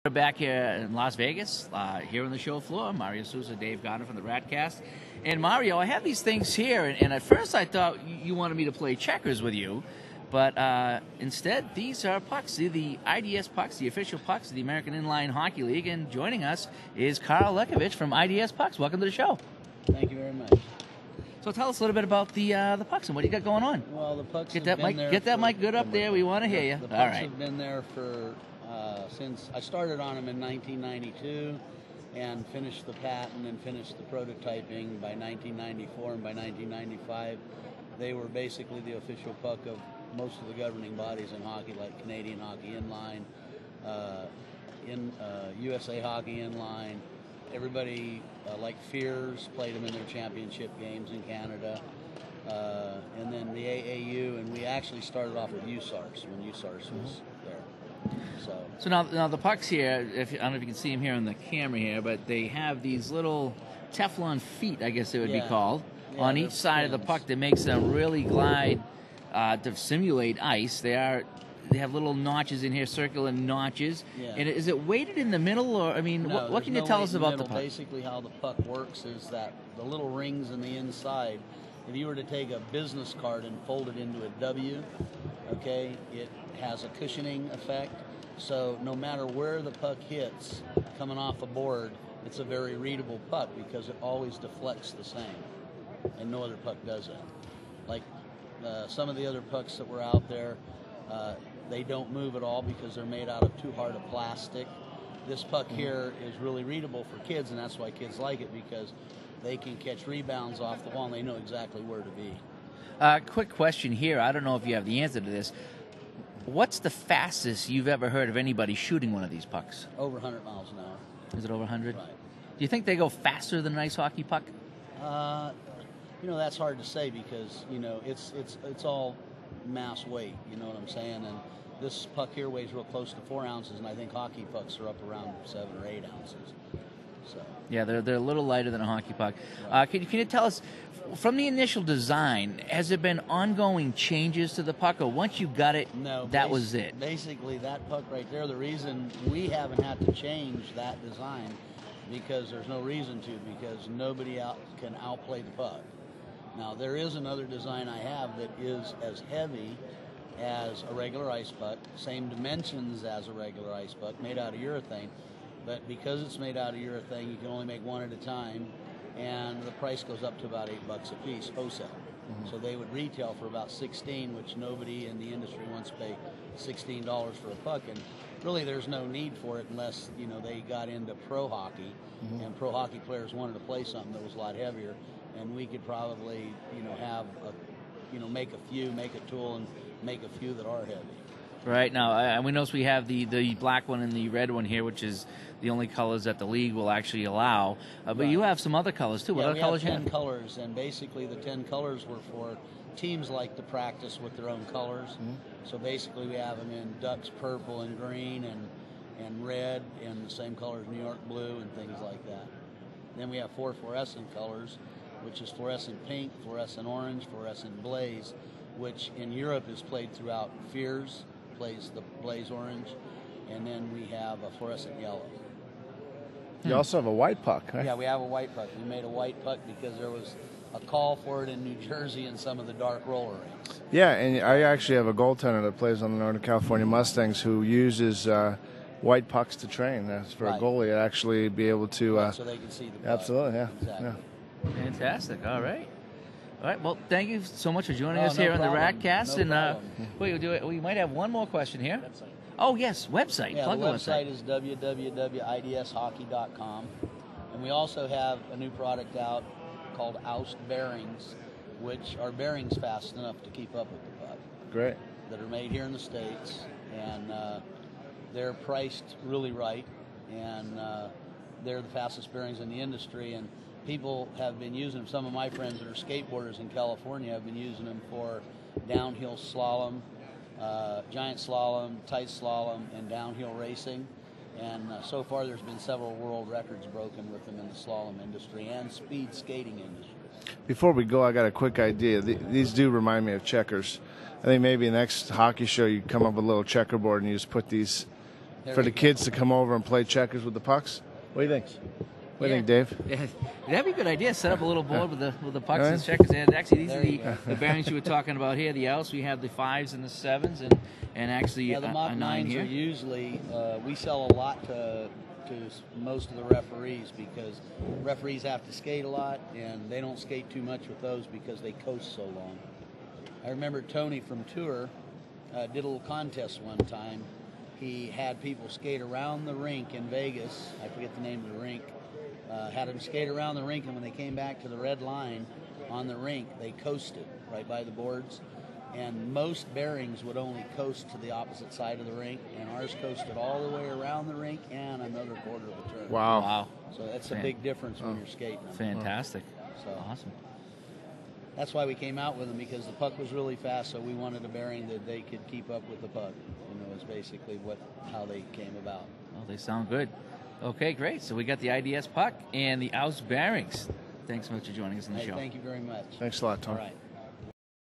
We're back here in Las Vegas, here on the show floor. Mario Souza, Dave Gardner from the Ratcast. And Mario, I have these things here, and at first I thought you wanted me to play checkers with you, but instead these are pucks. The IDS pucks, the official pucks of the American Inline Hockey League, and joining us is Carl Lekovich from IDS Pucks. Welcome to the show. Thank you very much. So tell us a little bit about the pucks and what you got going on. Well, the pucks Get have that been mic, there get that for- mic good up there. We want to hear you. The All pucks right. have been there for since I started on them in 1992 and finished the patent and finished the prototyping by 1994, and by 1995 they were basically the official puck of most of the governing bodies in hockey, like Canadian Hockey Inline, USA Hockey Inline. Everybody like Fears played them in their championship games in Canada, and then the AAU, and we actually started off with USARS when USARS was there. So now the pucks here, I don't know if you can see them here on the camera here, but they have these little Teflon feet, I guess it would be called, on each side of the puck that makes them really glide to simulate ice. They have little notches in here, circular notches. Yeah. And is it weighted in the middle, or I mean, No, what can you no tell weight us in the about the middle. puck? Basically, how the puck works is that the little rings in the inside, if you were to take a business card and fold it into a W, okay, it has a cushioning effect. So no matter where the puck hits coming off a board, it's a very readable puck because it always deflects the same, and no other puck does that. Like some of the other pucks that were out there, they don't move at all because they're made out of too hard a plastic. This puck here is really readable for kids, and that's why kids like it, because they can catch rebounds off the wall and they know exactly where to be. Quick question here. I don't know if you have the answer to this. What's the fastest you've ever heard of anybody shooting one of these pucks? Over 100 miles an hour. Is it over 100? Right. Do you think they go faster than an ice hockey puck? That's hard to say because, it's all mass weight, you know what I'm saying? And this puck here weighs real close to 4 ounces, and I think hockey pucks are up around 7 or 8 ounces. So. Yeah, they're a little lighter than a hockey puck. Can you tell us, from the initial design, has there been ongoing changes to the puck, or once you got it, no, that was it? Basically, that puck right there, the reason we haven't had to change that design, because there's no reason to, because nobody can outplay the puck. Now, there is another design I have that is as heavy as a regular ice puck, same dimensions as a regular ice puck, made out of urethane. But because it's made out of urethane, you can only make one at a time, and the price goes up to about $8 a piece wholesale. So they would retail for about $16, which nobody in the industry wants to pay $16 for a puck. And really, there's no need for it unless they got into pro hockey, and pro hockey players wanted to play something that was a lot heavier, and we could probably have make a tool and make a few that are heavy. Right now, and we notice we have the black one and the red one here, which is the only colors that the league will actually allow. But you have some other colors too. What other colors we have 10 colors, and basically the 10 colors were for teams like to practice with their own colors. So basically we have them in Ducks purple and green and red, and the same colors New York blue and things like that. Then we have 4 fluorescent colors, which is fluorescent pink, fluorescent orange, fluorescent blaze, which in Europe is played throughout Fears, plays the blaze orange, and then we have a fluorescent yellow. You also have a white puck, right? Yeah, we have a white puck. We made a white puck because there was a call for it in New Jersey in some of the dark roller rinks. Yeah, and I actually have a goaltender that plays on the Northern California Mustangs who uses white pucks to train. That's for a goalie to actually be able to... so they can see the puck. Absolutely, yeah. Exactly. Yeah. Fantastic. All right. All right. Well, thank you so much for joining us no here on the problem. Ratcast. No problem. We might have one more question here. Oh, yes, website. Yeah, Plug the the website is www.idshockey.com. And we also have a new product out called Oust Bearings, which are bearings fast enough to keep up with the puck. Great. That are made here in the States, and they're priced really right, and they're the fastest bearings in the industry, and people have been using them. Some of my friends that are skateboarders in California have been using them for downhill slalom, giant slalom, tight slalom, and downhill racing. And so far there's been several world records broken with them in the slalom industry and speed skating industry. Before we go, I got a quick idea. These do remind me of checkers. I think maybe next hockey show you come up with a little checkerboard and you just put these for the kids to come over and play checkers with the pucks. What do you think? What do you think, Dave? Yeah, that'd be a good idea. Set up a little board with the pucks All and right. checkers. And actually, these There are you go. the bearings you were talking about here. The outs, we have the 5s and the 7s, and actually Yeah, the Mach a 9s 9 here. are usually, we sell a lot to most of the referees because referees have to skate a lot, and they don't skate too much with those because they coast so long. I remember Tony from Tour did a little contest one time. He had people skate around the rink in Vegas. I forget the name of the rink. Had them skate around the rink, and when they came back to the red line on the rink, they coasted right by the boards. And most bearings would only coast to the opposite side of the rink, and ours coasted all the way around the rink and another quarter of a turn. Wow. So that's a big difference when you're skating them. Fantastic. So Awesome. that's why we came out with them, because the puck was really fast, so we wanted a bearing that they could keep up with the puck. Is basically how they came about. Well, they sound good. Okay, great. So we got the IDS puck and the outs bearings. Thanks so much for joining us on the show. Thank you very much. Thanks a lot, Tom. All right.